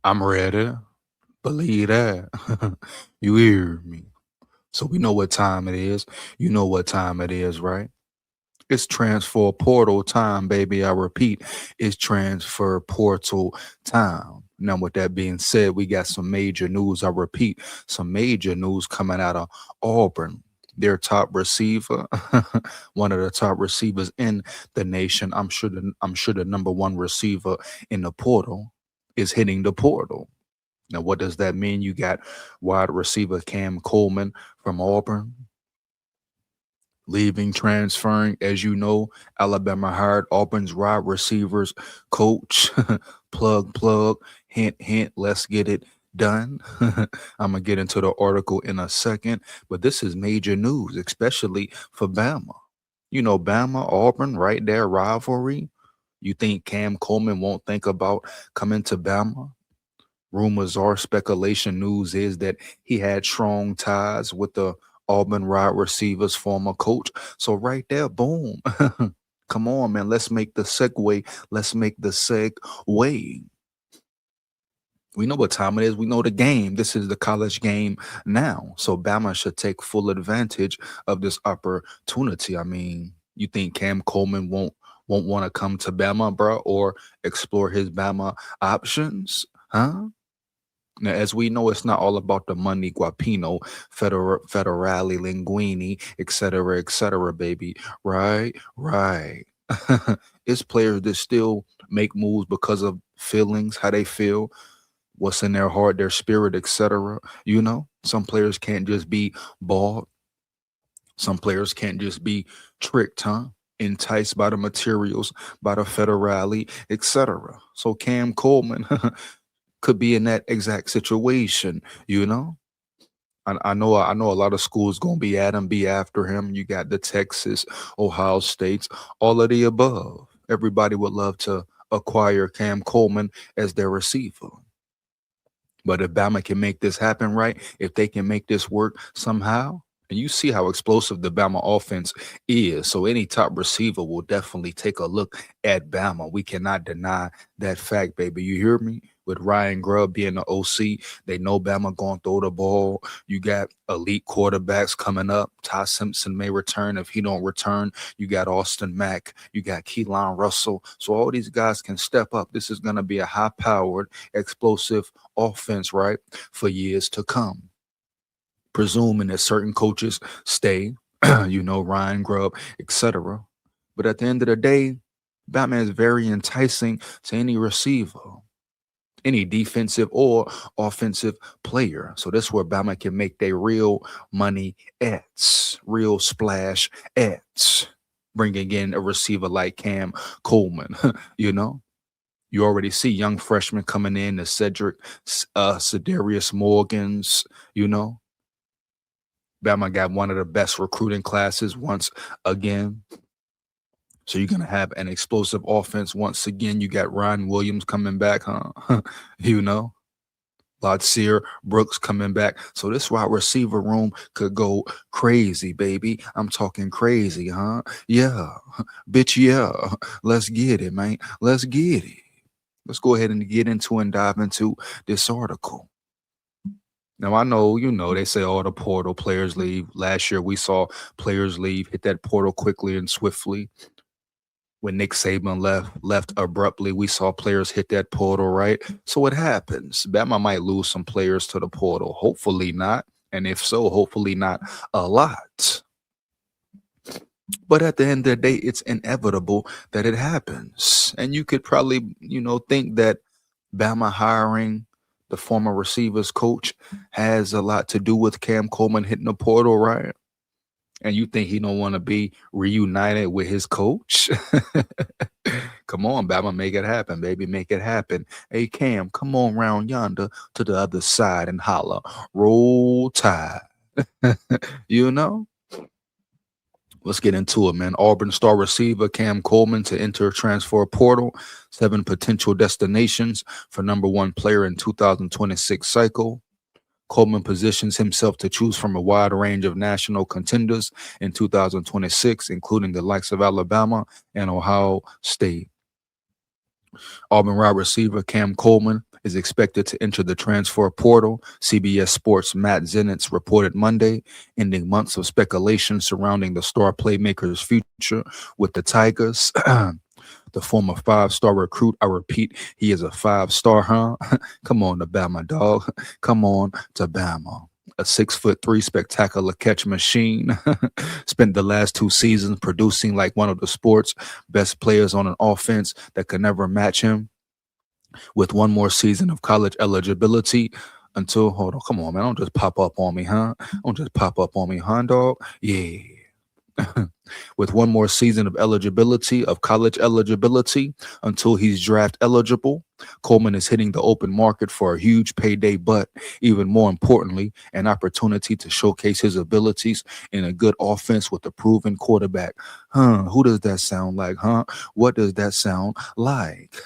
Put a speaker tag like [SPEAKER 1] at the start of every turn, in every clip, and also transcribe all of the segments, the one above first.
[SPEAKER 1] I'm ready. Believe that. You hear me? So we know what time it is. You know what time it is, right? It's transfer portal time, baby. I repeat, it's transfer portal time. Now, with that being said, we got some major news. I repeat, some major news coming out of Auburn. Their top receiver, one of the top receivers in the nation. I'm sure the number one receiver in the portal is hitting the portal. Now, what does that mean? You got wide receiver Cam Coleman from Auburn leaving, transferring. As you know, Alabama hired Auburn's wide receivers coach. Plug, hint, hint. Let's get it done. I'm going to get into the article in a second, but this is major news, especially for Bama. You know, Bama, Auburn, right there, rivalry. You think Cam Coleman won't think about coming to Bama? Rumors are, speculation, news is that he had strong ties with the Auburn wide receivers former coach. So right there, boom. Come on, man. Let's make the segue. Let's make the segue. We know what time it is. We know the game. This is the college game now. So Bama should take full advantage of this opportunity. I mean, you think Cam Coleman won't want to come to Bama, bro, or explore his Bama options? Huh? Now, as we know, it's not all about the money, guapino, federale, linguini, et cetera, baby. Right, right. It's players that still make moves because of feelings, how they feel, what's in their heart, their spirit, etc. You know, some players can't just be bought. Some players can't just be tricked, huh? Enticed by the materials, by the federale, etc. So Cam Coleman could be in that exact situation, you know. I know a lot of schools gonna be at him, be after him. You got the Texas, Ohio States, all of the above. Everybody would love to acquire Cam Coleman as their receiver. But if Bama can make this happen right, if they can make this work somehow, and you see how explosive the Bama offense is. So any top receiver will definitely take a look at Bama. We cannot deny that fact, baby. You hear me? With Ryan Grubb being the OC, they know Bama going to throw the ball. You got elite quarterbacks coming up. Ty Simpson may return. If he don't return, you got Austin Mack. You got Keelan Russell. So all these guys can step up. This is going to be a high-powered, explosive offense, right, for years to come. Presuming that certain coaches stay, Ryan Grubb, etc. But at the end of the day, Batman is very enticing to any receiver, any defensive or offensive player. So that's where Bama can make their real money at, real splash at, bringing in a receiver like Cam Coleman, you know? You already see young freshmen coming in, the Cedarius Morgans, you know? Bama got one of the best recruiting classes once again. So you're gonna have an explosive offense once again. You got Ryan Williams coming back, huh? you know, Latsir Brooks coming back. So this wide receiver room could go crazy, baby. I'm talking crazy, huh? Yeah, bitch, yeah. Let's get it, man. Let's get it. Let's go ahead and get into and dive into this article. Now I know, they say all the portal players leave. Last year we saw players leave, hit that portal quickly and swiftly. When Nick Saban left abruptly, we saw players hit that portal, right? So what happens? Bama might lose some players to the portal. Hopefully not. And if so, hopefully not a lot. But at the end of the day, it's inevitable that it happens. And you could probably, think that Bama hiring the former receivers coach has a lot to do with Cam Coleman hitting the portal, right? And you think he don't want to be reunited with his coach? Come on, Bama, make it happen, baby, make it happen. Hey, Cam, come on round yonder to the other side and holler. Roll Tide. you know? Let's get into it, man. Auburn star receiver Cam Coleman to enter transfer portal. 7 potential destinations for number one player in 2026 cycle. Coleman positions himself to choose from a wide range of national contenders in 2026, including the likes of Alabama and Ohio State. Auburn wide receiver Cam Coleman is expected to enter the transfer portal, CBS Sports' Matt Zenitz reported Monday, ending months of speculation surrounding the star playmaker's future with the Tigers. The former five-star recruit, I repeat, he is a five-star, huh? Come on to Bama, dog. Come on to Bama. A 6'3" spectacular catch machine. Spent the last two seasons producing like one of the sport's best players on an offense that could never match him. With one more season of college eligibility until, hold on, come on, man. Don't just pop up on me, huh? Don't just pop up on me, huh, dog? Yeah. With one more season of eligibility, of college eligibility, until he's draft eligible, Coleman is hitting the open market for a huge payday, but even more importantly, an opportunity to showcase his abilities in a good offense with a proven quarterback. Huh? Who does that sound like, huh? What does that sound like?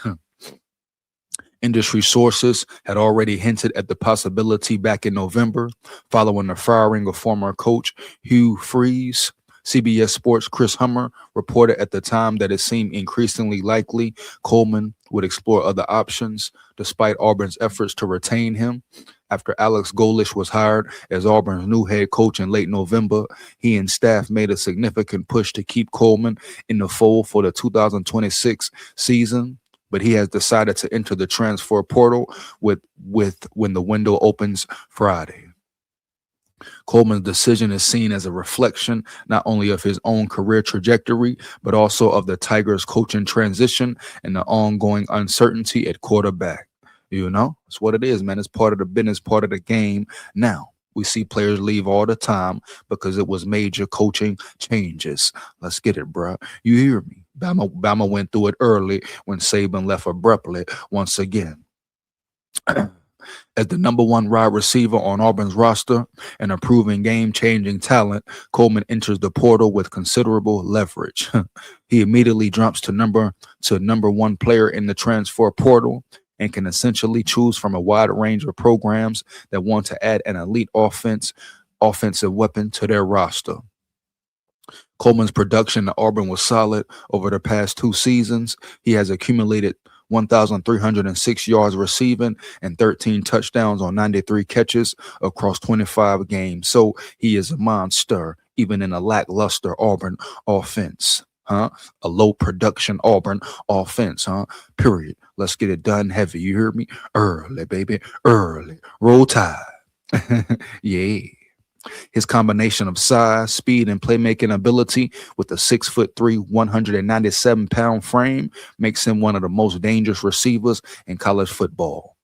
[SPEAKER 1] Industry sources had already hinted at the possibility back in November, following the firing of former coach Hugh Freeze. CBS Sports' Chris Hummer reported at the time that it seemed increasingly likely Coleman would explore other options, despite Auburn's efforts to retain him. After Alex Golish was hired as Auburn's new head coach in late November, he and staff made a significant push to keep Coleman in the fold for the 2026 season, but he has decided to enter the transfer portal with when the window opens Friday. Coleman's decision is seen as a reflection not only of his own career trajectory, but also of the Tigers' coaching transition and the ongoing uncertainty at quarterback. You know, it's what it is, man. It's part of the business, part of the game. Now, we see players leave all the time because it was major coaching changes. Let's get it, bruh. You hear me? Bama went through it early when Saban left abruptly once again. As the number one wide receiver on Auburn's roster and a proven game-changing talent, Coleman enters the portal with considerable leverage. He immediately jumps to number one player in the transfer portal and can essentially choose from a wide range of programs that want to add an elite offensive weapon to their roster. Coleman's production at Auburn was solid over the past two seasons. He has accumulated 1,306 yards receiving and 13 touchdowns on 93 catches across 25 games. So he is a monster, even in a lackluster Auburn offense. Huh? A low production Auburn offense, huh? Period. Let's get it done heavy. You hear me? Early, baby. Early. Roll Tide. Yeah. His combination of size, speed, and playmaking ability with a 6'3", 197-pound frame makes him one of the most dangerous receivers in college football.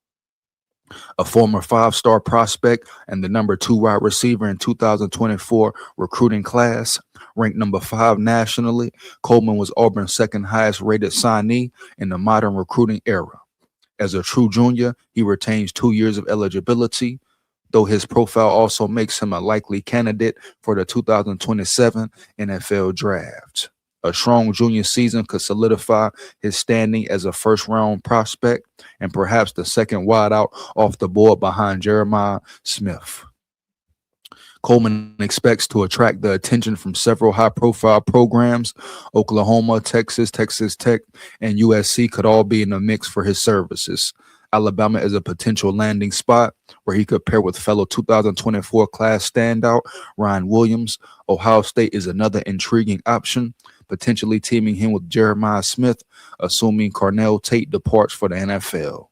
[SPEAKER 1] A former five-star prospect and the number 2 wide receiver in 2024 recruiting class, ranked number 5 nationally, Coleman was Auburn's second highest rated signee in the modern recruiting era. As a true junior, he retains 2 years of eligibility, though his profile also makes him a likely candidate for the 2027 NFL Draft. A strong junior season could solidify his standing as a first-round prospect and perhaps the second wideout off the board behind Jeremiah Smith. Coleman expects to attract the attention from several high-profile programs. Oklahoma, Texas, Texas Tech, and USC could all be in the mix for his services. Alabama is a potential landing spot where he could pair with fellow 2024 class standout Ryan Williams. Ohio State is another intriguing option, potentially teaming him with Jeremiah Smith, assuming Cornell Tate departs for the NFL.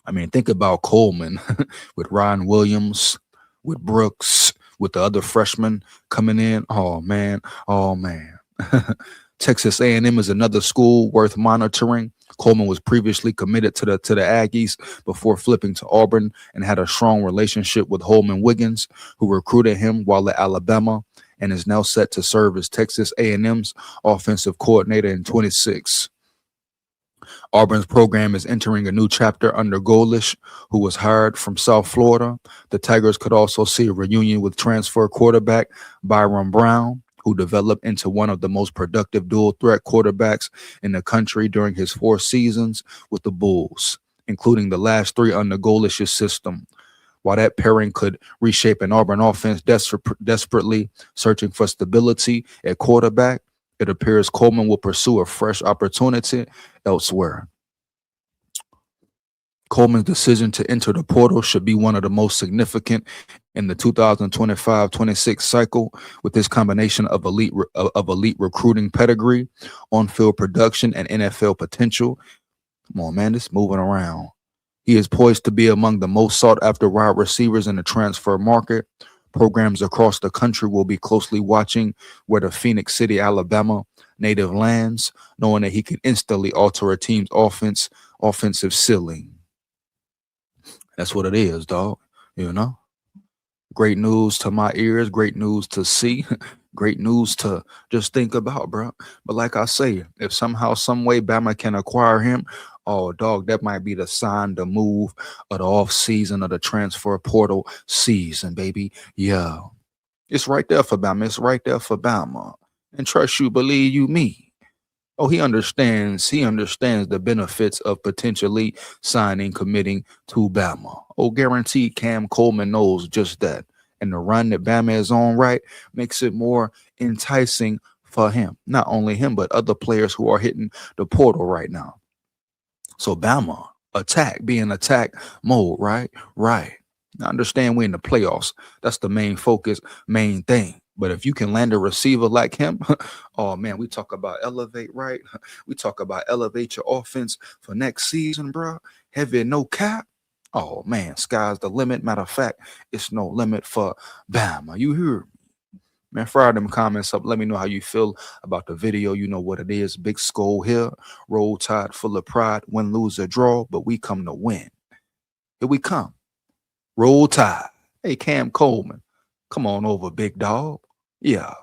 [SPEAKER 1] I mean, think about Coleman with Ryan Williams, with Brooks, with the other freshmen coming in. Oh, man. Oh, man. Texas A&M is another school worth monitoring. Coleman was previously committed to the Aggies before flipping to Auburn and had a strong relationship with Holman Wiggins, who recruited him while at Alabama and is now set to serve as Texas A&M's offensive coordinator in 26. Auburn's program is entering a new chapter under Golish, who was hired from South Florida. The Tigers could also see a reunion with transfer quarterback Byron Brown, who developed into one of the most productive dual-threat quarterbacks in the country during his 4 seasons with the Bulls, including the last 3 under Golish's system. While that pairing could reshape an Auburn offense desperately searching for stability at quarterback, it appears Coleman will pursue a fresh opportunity elsewhere. Coleman's decision to enter the portal should be one of the most significant in the 2025-26 cycle, with this combination of elite recruiting pedigree, on-field production, and NFL potential. Come on, man, this moving around. He is poised to be among the most sought after wide receivers in the transfer market. Programs across the country will be closely watching where the Phoenix City, Alabama native lands, knowing that he can instantly alter a team's offensive ceiling. That's what it is, dog. You know? Great news to my ears, great news to see, great news to just think about, bro. But like I say, if somehow, some way Bama can acquire him, oh, dog, that might be the sign, the move of the off season of the transfer portal season, baby. Yeah, it's right there for Bama. It's right there for Bama. And trust you, believe you me. Oh, he understands. He understands the benefits of potentially signing, committing to Bama. Oh, guaranteed Cam Coleman knows just that. And the run that Bama is on right makes it more enticing for him. Not only him, but other players who are hitting the portal right now. So Bama, be in attack mode, right? Right. I understand we're in the playoffs. That's the main focus, main thing. But if you can land a receiver like him, oh man, we talk about elevate, right? We talk about elevate your offense for next season, bro. Heavy no cap. Oh man, sky's the limit. Matter of fact, it's no limit for Bama. You hear? Man, fire them comments up. Let me know how you feel about the video. You know what it is. Big skull here. Roll tide full of pride. Win, lose, or draw. But we come to win. Here we come. Roll tide. Hey, Cam Coleman. Come on over, big dog. Yeah.